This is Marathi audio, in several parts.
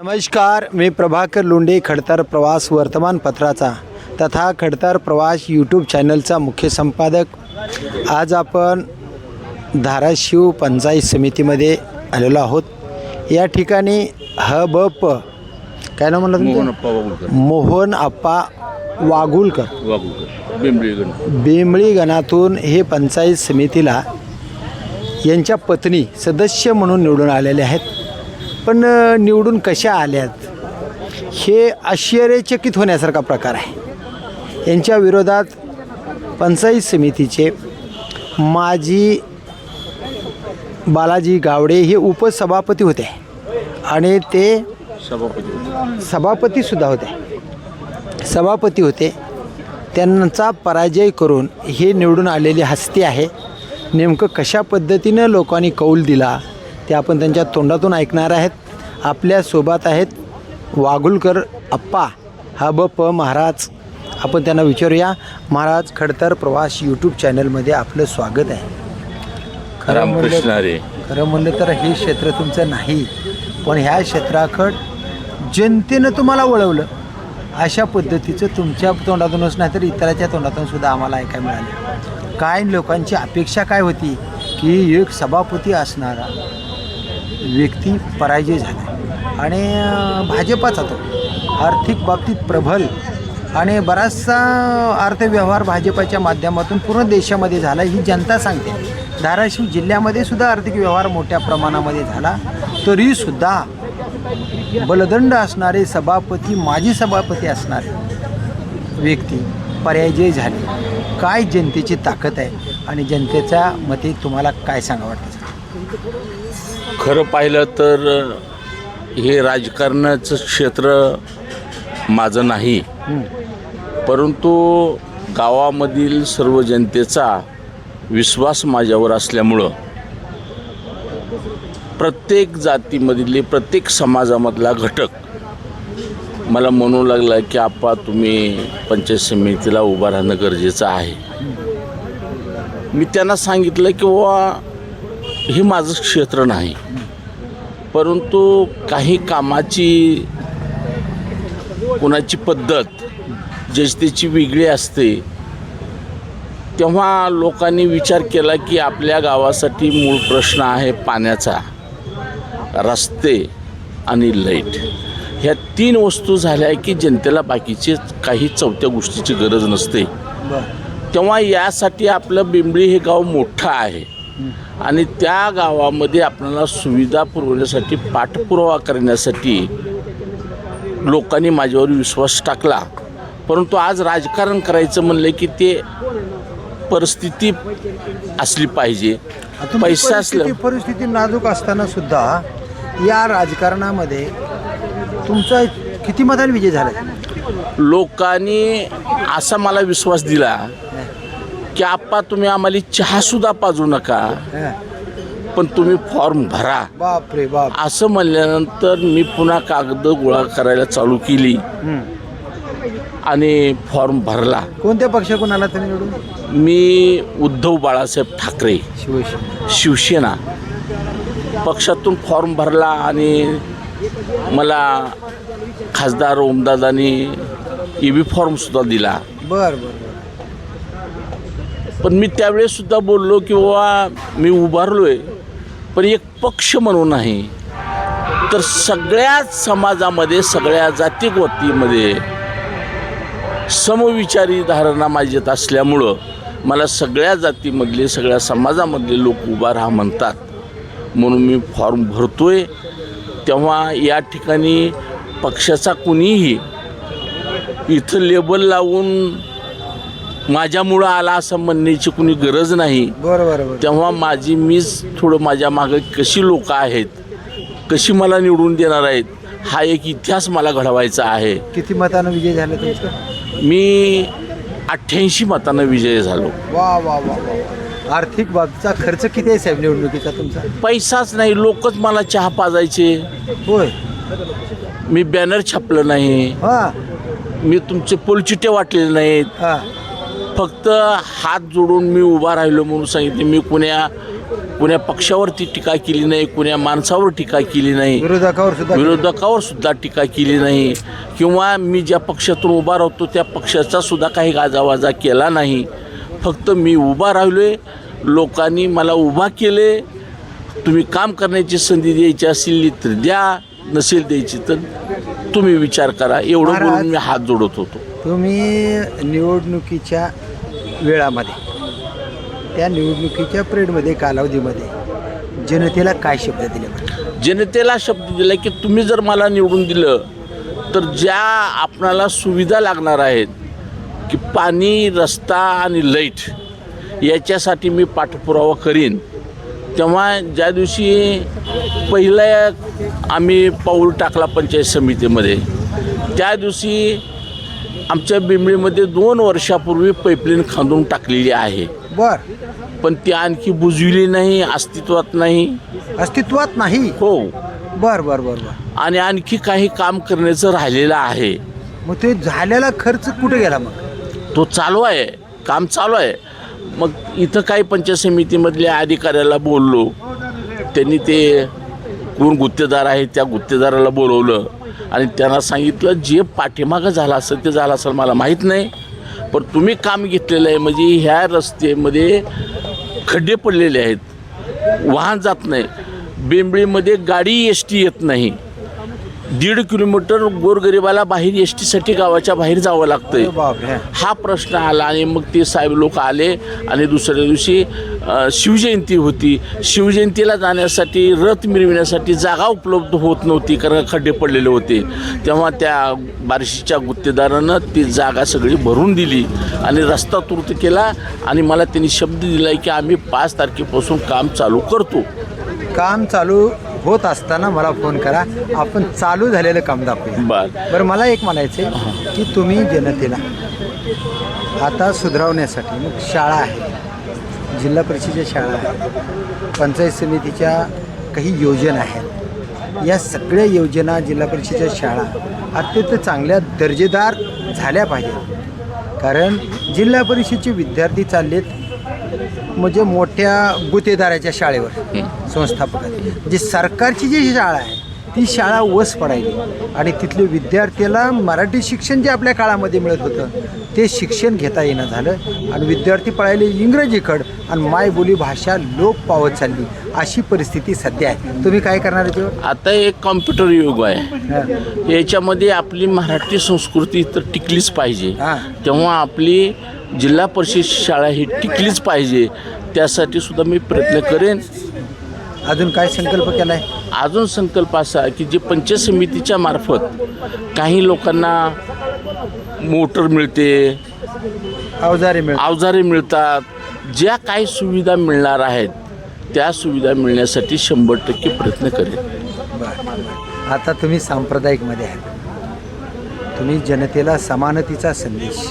नमस्कार, मी प्रभाकर लोंढे, खडतर प्रवास वर्तमानपत्राचा तथा खडतर प्रवास यूट्यूब चॅनलचा मुख्य संपादक। आज आपण धाराशिव पंचायत समितीमध्ये आलेलो आहोत। या ठिकाणी हबप काय नाव म्हणलं? मोहन आप्पा वागुलकर बेंबळी गणातून हे पंचायत समितीला यांच्या पत्नी सदस्य म्हणून निवडून आलेले आहेत। पण निवडून कशा आल्यात हे आश्चर्यचकित होण्यासारखा प्रकार आहे। यांच्या विरोधात पंचायत समितीचे माजी बालाजी गावडे हे उपसभापती होते आणि ते सभापतीसुद्धा होते। त्यांचा पराजय करून हे निवडून आलेली हस्ती आहे। नेमकं कशा पद्धतीनं लोकांनी कौल दिला ते आपण त्यांच्या तोंडातून ऐकणार आहेत। आपल्यासोबत आहेत वागुलकर आप्पा हबप महाराज। आपण त्यांना विचारूया। महाराज, खडतर प्रवास यूट्यूब चॅनलमध्ये आपलं स्वागत आहे। खरं म्हणलं तर हे क्षेत्र तुमचं नाही, पण ह्या क्षेत्राकडं जनतेनं तुम्हाला वळवलं। अशा पद्धतीचं तुमच्या तोंडातूनच नाही तर इतराच्या तोंडातून सुद्धा आम्हाला ऐकायला मिळालं। काय लोकांची अपेक्षा काय होती की एक सभापती असणारा व्यक्ती पराजय झाला आणि भाजपाचा तो आर्थिक बाबतीत प्रबल आणि बराचसा अर्थव्यवहार भाजपाच्या माध्यमातून पूर्ण देशामध्ये झाला ही जनता सांगते। धाराशिव जिल्ह्यामध्ये सुद्धा आर्थिक व्यवहार मोठ्या प्रमाणामध्ये झाला, तरीसुद्धा बलदंड असणारे सभापती, माजी सभापती असणारे व्यक्ती पराजय झाले। काय जनतेची ताकद आहे आणि जनतेच्या मते तुम्हाला काय सांगा वाटतं? खरं पाहिलं तर हे राजकारणाचं क्षेत्र माझं नाही, परंतु गावामधील सर्व जनतेचा विश्वास माझ्यावर असल्यामुळं प्रत्येक जातीमधले प्रत्येक समाजामधला घटक मला म्हणू लागला की आप्पा तुम्ही पंचायत समितीला उभा राहणं गरजेचं आहे। मी त्यांना सांगितलं की बाबा हे माझं क्षेत्र नाही, परंतु काही कामाची कोणाची पद्धत ज्याची त्याची वेगळी असते। तेव्हा लोकांनी विचार केला की आपल्या गावासाठी मूळ प्रश्न आहे पाण्याचा, रस्ते आणि लाईट। ह्या तीन वस्तू झाल्या की जनतेला बाकीचे काही चौथ्या गोष्टीची गरज नसते। तेव्हा यासाठी आपलं बेंबळी हे गाव मोठं आहे आणि त्या गावामध्ये आपल्याला सुविधा पुरवण्यासाठी पाठपुरावा करण्यासाठी लोकांनी माझ्यावर विश्वास टाकला। परंतु आज राजकारण करायचं म्हणलं की ते परिस्थिती असली पाहिजे, पैसा असला। परिस्थिती नाजूक असताना सुद्धा या राजकारणामध्ये तुमचा किती मतांनी विजय झाला? लोकांनी असा मला विश्वास दिला की आप्पा तुम्ही आम्हाला चहासुद्धा पाजू नका, पण तुम्ही फॉर्म भरा। बापरे बाप! असं म्हणल्यानंतर मी पुन्हा कागद गोळा करायला चालू केली आणि फॉर्म भरला। कोणत्या पक्षाकडून आला तुम्ही निवडून? मी उद्धव बाळासाहेब ठाकरे शिवसेना पक्षातून फॉर्म भरला आणि मला खासदार ओमदादांनी EB फॉर्मसुद्धा दिला। बरं, पण मी त्यावेळेससुद्धा बोललो की बाबा मी उभारलोय, पण एक पक्ष म्हणून नाही तर सगळ्याच समाजामध्ये, सगळ्या जातीगोतीमध्ये समविचारी धारणा माझ्यात असल्यामुळं मला सगळ्या जातीमधले, सगळ्या समाजामधले लोक उभा राहा म्हणतात, म्हणून मी फॉर्म भरतोय। तेव्हा या ठिकाणी पक्षाचा कुणीही इथं लेबल लावून माझ्यामुळं आला असं म्हणण्याची कुणी गरज नाही। बरोबर। तेव्हा मीच थोडं माझ्या मागं कशी लोक आहेत, कशी मला निवडून देणार आहेत, हा एक इतिहास मला घडवायचा आहे। किती मतानं विजय झाला तुमचा? मी 88 मतानं विजय झालो। वा वा वा वा! आर्थिक बाबतीचा खर्च किती आहे साहेब निवडणुकीचा तुमचा? पैसाच नाही, लोकच मला चहा पाजायचे। होय, मी बॅनर छापलं नाही, मी तुमचे पोलचिटे वाटलेले नाहीत, फक्त हात जोडून मी उभा राहिलो म्हणून सांगितले। मी कुण्या कुण्या पक्षावरती टीका केली नाही, कुण्या माणसावर टीका केली नाही, विरोधकावर सुद्धा टीका केली नाही, किंवा मी ज्या पक्षातून उभा राहतो त्या पक्षाचा सुद्धा काही गाजावाजा केला नाही. फक्त मी उभा राहिलोय, लोकांनी मला उभा केले. तुम्ही काम करण्याची संधी द्यायची असेल तर द्या, नसेल द्यायची तर तुम्ही विचार करा. एवढं बोलून मी हात जोडत होतो. तुम्ही निवडणुकीच्या वेळामध्ये, त्या निवडणुकीच्या पिरियडमध्ये, कालावधीमध्ये जनतेला काय शब्द दिले बरं? जनतेला शब्द दिला की तुम्ही जर मला निवडून दिलं तर ज्या आपणाला सुविधा लागणार आहेत की पाणी, रस्ता आणि लाईट, याच्यासाठी मी पाठपुरावा करीन. तेव्हा ज्या दिवशी पहिलं आम्ही पाऊल टाकला पंचायत समितीमध्ये, त्या दिवशी आमच्या बिंबळीमध्ये 2 वर्षापूर्वी पाईपलाईन खांदून टाकलेली आहे. पण ती आणखी बुजविली नाही, अस्तित्वात नाही. हो. बर. आणि आणखी काही काम करण्याचं राहिलेलं आहे. मग ते झालेला खर्च कुठे गेला? मग तो चालू आहे, काम चालू आहे. मग इथं काही पंचायत समितीमधल्या अधिकाऱ्याला बोललो, त्यांनी ते कोण गुत्तेदार आहे त्या गुत्तेदाराला बोलवलं आणि त्यांना सांगितलं जे पाठीमागं झालं असेल ते झालं असेल मला माहीत नाही, पण तुम्ही काम घेतलेलं आहे. म्हणजे ह्या रस्त्यामध्ये खड्डे पडलेले आहेत, वाहन जात नाही, बेंबळीमध्ये गाडी एस टी येत नाही. 1.5 किलोमीटर गोरगरिबाला बाहेर एस टीसाठी गावाच्या बाहेर जावं लागतंय. हा प्रश्न आला आणि मग ते साहेब लोक आले आणि दुसऱ्या दिवशी शिवजयंती होती. शिवजयंतीला जाण्यासाठी, रथ मिरविण्यासाठी जागा उपलब्ध होत नव्हती कारण खड्डे पडलेले होते. तेव्हा त्या बार्शीच्या गुत्तेदारानं ती जागा सगळी भरून दिली आणि रस्ता तूर्त केला आणि मला त्यांनी शब्द दिला की आम्ही 5 तारखेपासून काम चालू करतो. काम चालू होत असताना मला फोन करा, आपण चालू झालेलं काम दाखवूया. बरं, मला एक म्हणायचं आहे की तुम्ही जनतेला आता सुधारवण्यासाठी मग शाळा आहे, जिल्हा परिषदेच्या शाळा आहेत, पंचायत समितीच्या काही योजना आहेत, या सगळ्या योजना, जिल्हा परिषदेच्या शाळा अत्यंत चांगल्या दर्जेदार झाल्या पाहिजेत. कारण जिल्हा परिषदेचे विद्यार्थी चाललेत म्हणजे मोठ्या गुत्तेदाराच्या शाळेवर, संस्थापकात. म्हणजे सरकारची जी शाळा आहे ती शाळा वस पडायली आणि तिथले विद्यार्थ्याला मराठी शिक्षण जे आपल्या काळामध्ये मिळत होतं ते शिक्षण घेता येणं झालं आणि विद्यार्थी पळायले इंग्रजीकडं आणि मायबोली भाषा लोप पावत चालली. अशी परिस्थिती सध्या आहे. तुम्ही काय करणार याच्यावर? आता एक कॉम्प्युटर युग आहे, याच्यामध्ये आपली मराठी संस्कृती तर टिकलीच पाहिजे. तेव्हा आपली जिल्हा परिषद शाळा ही टिकलीच पाहिजे. त्यासाठी सुद्धा मी प्रयत्न करेन. अजून काय संकल्प केला आहे? अजून संकल्प असा की जे पंचायत समितीच्या मार्फत काही लोकांना मोटर मिळते, अवजारे मिळतात, ज्या काही सुविधा मिळणार आहेत त्या सुविधा मिळण्यासाठी 100% प्रयत्न करेन. बरं, आता तुम्ही सांप्रदायिकमध्ये आहात, तुम्ही जनतेला समानतेचा संदेश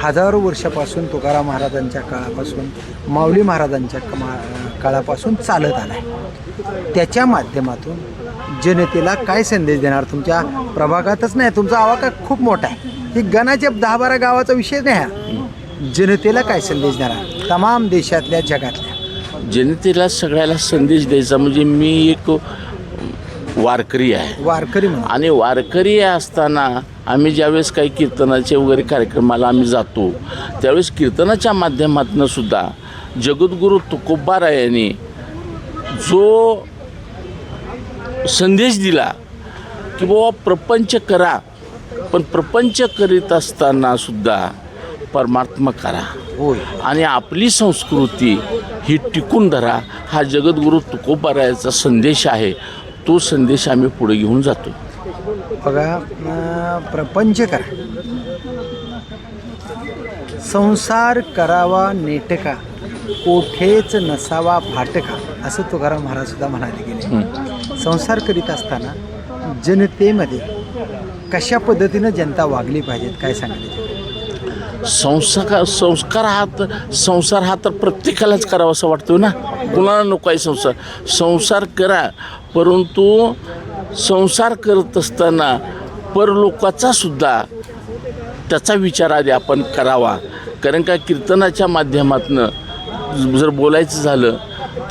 हजारो वर्षापासून तुकाराम महाराजांच्या काळापासून, माऊली महाराजांच्या काळापासून चालत आला आहे. त्याच्या माध्यमातून जनतेला काय संदेश देणार? तुमच्या प्रभागातच नाही, तुमचा आवाका खूप मोठा आहे, ही गणाच्या 10-12 गावाचा विषय नाही. जनतेला काय संदेश देणार तमाम देशातल्या, जगातल्या जनतेला? सगळ्याला संदेश द्यायचा म्हणजे मी एक वारकरी आहे, आणि वारकरी असताना आम्ही ज्यावेळेस काही कीर्तनाचे वगैरे कार्यक्रमाला आम्ही जातो त्यावेळेस कीर्तनाच्या माध्यमातून सुद्धा जगद्गुरू तुकोबारायांनी जो संदेश दिला की बाबा प्रपंच करा, पण प्रपंच करीत असताना सुद्धा परमात्मा करा आणि आपली संस्कृती ही टिकून धरा, हा जगद्गुरू तुकोबारायाचा संदेश आहे. तो संदेश आम्ही पुढे घेऊन जातो. बघा, प्रपंच करा, संसार करावा नेटका, कोठेच नसावा फाटका, असं तुकाराम महाराज सुद्धा म्हणाले गेले. संसार करीत असताना जनतेमध्ये कशा पद्धतीनं जनता वागली पाहिजेत, काय सांगितलं? संसार हा तर प्रत्येकालाच करावा असं वाटतो ना, कुणाला नको आहे संसार करा, परंतु संसार करत असताना परलोकाचा सुद्धा त्याचा विचार आधी आपण करावा. कारण का कीर्तनाच्या माध्यमातून जर बोलायचं झालं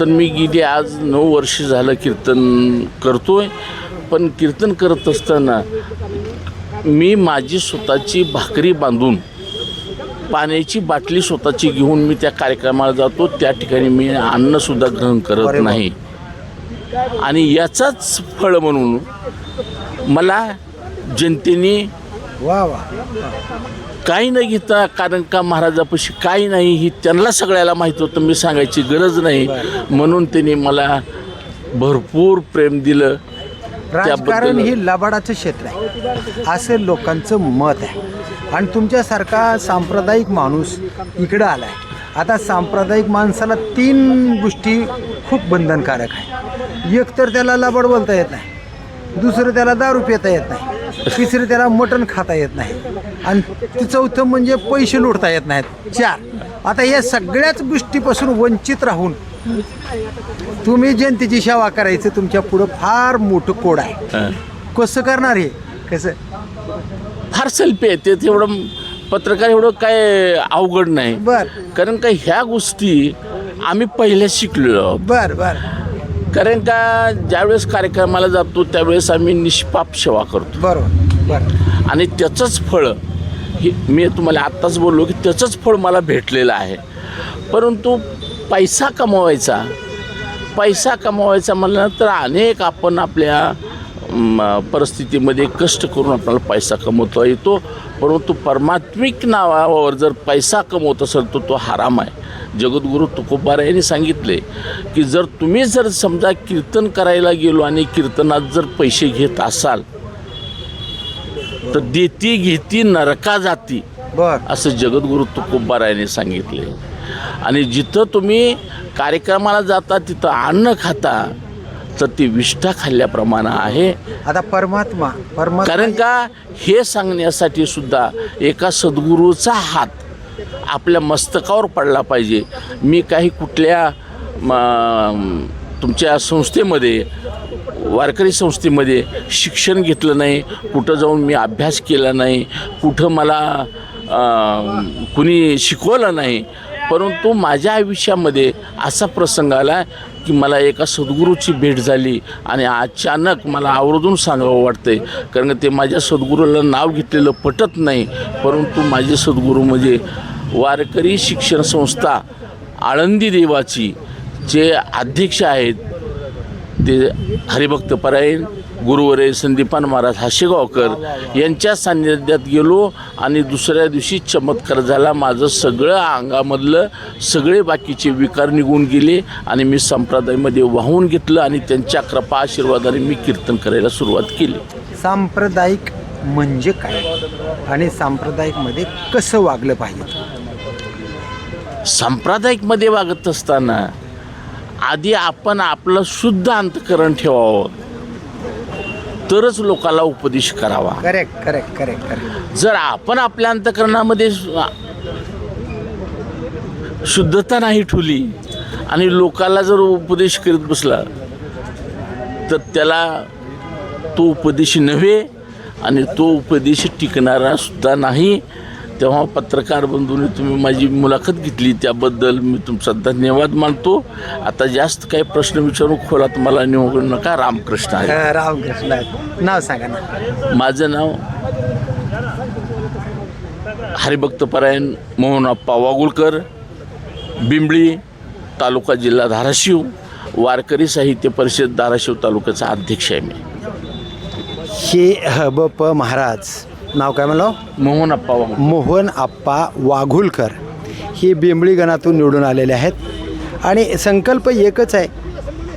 तर मी गेली आज 9 वर्ष झालं कीर्तन करतोय. पण कीर्तन करत असताना मी माझी स्वतःची भाकरी बांधून पाण्याची बाटली स्वतःची घेऊन मी त्या कार्यक्रमाला जातो. त्या ठिकाणी मी अन्नसुद्धा ग्रहण करत नाही. आणि याचाच फळ म्हणून मला जनतेने वा वा काही न घेता, कारण का महाराजापाशी काही नाही ही त्यांना सगळ्याला माहीत होतं, मी सांगायची गरज नाही. म्हणून त्यांनी मला भरपूर प्रेम दिलं. राजकारण हे लबाडाचं क्षेत्र आहे असं लोकांचं मत आहे. आणि तुमच्यासारखा सांप्रदायिक माणूस इकडं आला आहे. आता सांप्रदायिक माणसाला 3 गोष्टी खूप बंधनकारक आहे. एक तर त्याला लबाड बोलता येत नाही, दुसरं त्याला दारू पिता येत नाही, तिसरं त्याला मटण खाता येत नाही, आणि चौथं म्हणजे पैसे लुटता येत नाहीत. 4 आता या सगळ्याच गोष्टीपासून वंचित राहून तुम्ही जनतेची सेवा करायचं तुमच्या पुढं फार मोठं कोड आहे. कसं करणार हे? कसं फार सेल्फी आहे ते, तेवढं पत्रकार एवढं काय अवघड नाही. कारण का ह्या गोष्टी आम्ही पहिल्या शिकलेलो. कारण का ज्यावेळेस कार्यक्रमाला जातो त्यावेळेस आम्ही निष्पाप सेवा करतो. बरोबर. आणि त्याचंच फळ हे मी तुम्हाला आत्ताच बोललो की त्याचंच फळ मला भेटलेलं आहे. परंतु पैसा कमवायचा म्हणल्यानंतर अनेक आपण आपल्या परिस्थितीमध्ये कष्ट करून आपल्याला पैसा कमवता येतो. परंतु परमात्मिक नावावर जर पैसा कमवत असेल तर तो हराम आहे. जगद्गुरू तुकोबाराय यांनी सांगितले की तुम्ही जर समजा कीर्तन करायला गेलो आणि कीर्तनात जर पैसे घेत असाल तर देती घेती नरका जाती, असं जगद्गुरू तुकोबाराय यांनी सांगितले. आणि जिथं तुम्ही कार्यक्रमाला जाता तिथं अन्न खाता तर ती विष्ठा खाल्ल्याप्रमाणे आहे. आता परमात्मा कारण का हे सांगण्यासाठी सुद्धा एका सद्गुरूचा हात आपल्या मस्तकावर पडला पाहिजे. मी काही कुठल्या तुमच्या संस्थेमध्ये, वारकरी संस्थेमध्ये शिक्षण घेतलं नाही, कुठं जाऊन मी अभ्यास केला नाही, कुठं मला कुणी शिकवलं नाही. परंतु माझ्या आयुष्यामध्ये असा प्रसंग आला की मला एका सद्गुरूची भेट झाली आणि अचानक मला आवर्जून सांगावं वाटतंय. कारण ते माझ्या सद्गुरूला नाव घेतलेलं पटत नाही, परंतु माझे सद्गुरू म्हणजे वारकरी शिक्षण संस्था आळंदी देवाची जे अध्यक्ष आहेत ते हरिभक्तपरायण गुरुवर्य संदीपान महाराज हाशेगावकर यांच्या सान्निध्यात गेलो. आणि दुसऱ्या दिवशी चमत्कार झाला. माझं सगळं अंगामधलं सगळे बाकीचे विकार निघून गेले आणि मी संप्रदायामध्ये वाहून घेतलं आणि त्यांच्या कृपा आशीर्वादाने मी कीर्तन करायला सुरुवात केली. सांप्रदायिक म्हणजे काय आणि सांप्रदायिकमध्ये कसं वागलं पाहिजे? सांप्रदायिकमध्ये वागत असताना आधी आपण आपलं शुद्ध अंतःकरण ठेवावं, तरच लोकाला उपदेश करावा. करेक्ट. जर आपण आपल्या अंतःकरणामध्ये शुद्धता नाही ठेवली आणि लोकाला जर उपदेश करीत बसला तर त्याला तो उपदेश नव्हे आणि तो उपदेश टिकणारा सुद्धा नाही. तेव्हा पत्रकार बंधूंनी तुम्ही माझी मुलाखत घेतली त्याबद्दल मी तुमचा धन्यवाद मानतो. आता जास्त काही प्रश्न विचारू खोलात मला निवडू नका. रामकृष्ण आहे. रामकृष्ण. नाव सांगा ना. माझं नाव हरिभक्तपरायण मोहनप्पा वागुळकर, बिंबळी तालुका जिल्हा धाराशिव, वारकरी साहित्य परिषद धाराशिव तालुक्याचा अध्यक्ष आहे मी. हे हबप महाराज नाव काय म्हणलं? मोहन आप्पा वाघुलकर हे बेंबळी गणातून निवडून आलेले आहेत. आणि संकल्प एकच आहे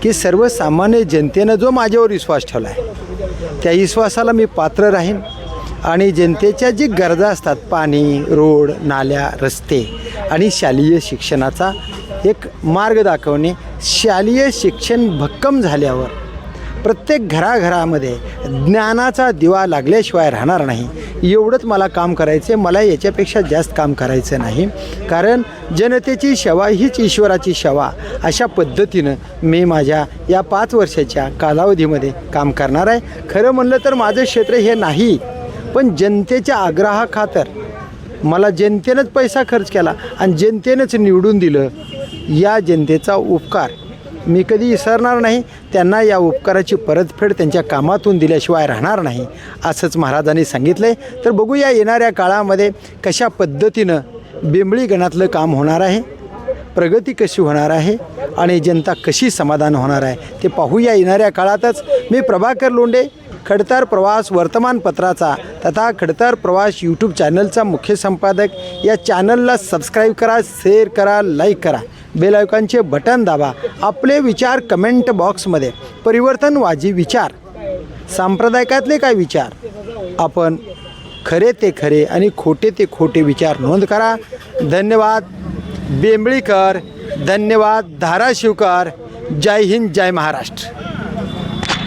की सर्वसामान्य जनतेनं जो माझ्यावर विश्वास ठेवला आहे त्या विश्वासाला मी पात्र राहीन आणि जनतेच्या जी गरजा असतात, पाणी, रोड, नाल्या, रस्ते आणि शालेय शिक्षणाचा एक मार्ग दाखवणे. शालेय शिक्षण भक्कम झाल्यावर प्रत्येक घराघरामध्ये ज्ञानाचा दिवा लागल्याशिवाय राहणार नाही. एवढंच मला काम करायचं आहे. मला याच्यापेक्षा जास्त काम करायचं नाही. कारण जनतेची सेवा हीच ईश्वराची सेवा, अशा पद्धतीनं मी माझ्या या 5 वर्षाच्या कालावधीमध्ये काम करणार आहे. खरं म्हणलं तर माझं क्षेत्र हे नाही, पण जनतेच्या आग्रहाखातर मला जनतेनंच पैसा खर्च केला आणि जनतेनंच निवडून दिलं. या जनतेचा उपकार मी कधी विसरणार नाही. त्यांना या उपकाराची परतफेड त्यांच्या कामातून दिल्याशिवाय राहणार नाही असंच महाराजांनी सांगितलं आहे. तर बघूया येणाऱ्या काळामध्ये कशा पद्धतीनं बेंबळी गणातलं काम होणार आहे, प्रगती कशी होणार आहे आणि जनता कशी समाधान होणार आहे ते पाहूया येणाऱ्या काळातच. मी प्रभाकर लोंढे, खडतर प्रवास वर्तमानपत्राचा तथा खडतर प्रवास यूट्यूब चॅनलचा मुख्य संपादक. या चॅनलला सबस्क्राईब करा, शेअर करा, लाईक करा, बेल आयकॉनचे बटन दाबा. आपले विचार कमेंट बॉक्समध्ये, परिवर्तनवादी विचार, सांप्रदायिकातले काय विचार, आपण खरे ते खरे आणि खोटे ते खोटे विचार नोंद करा. धन्यवाद बेंबळीकर, धन्यवाद धाराशिवकर. जय हिंद, जय महाराष्ट्र.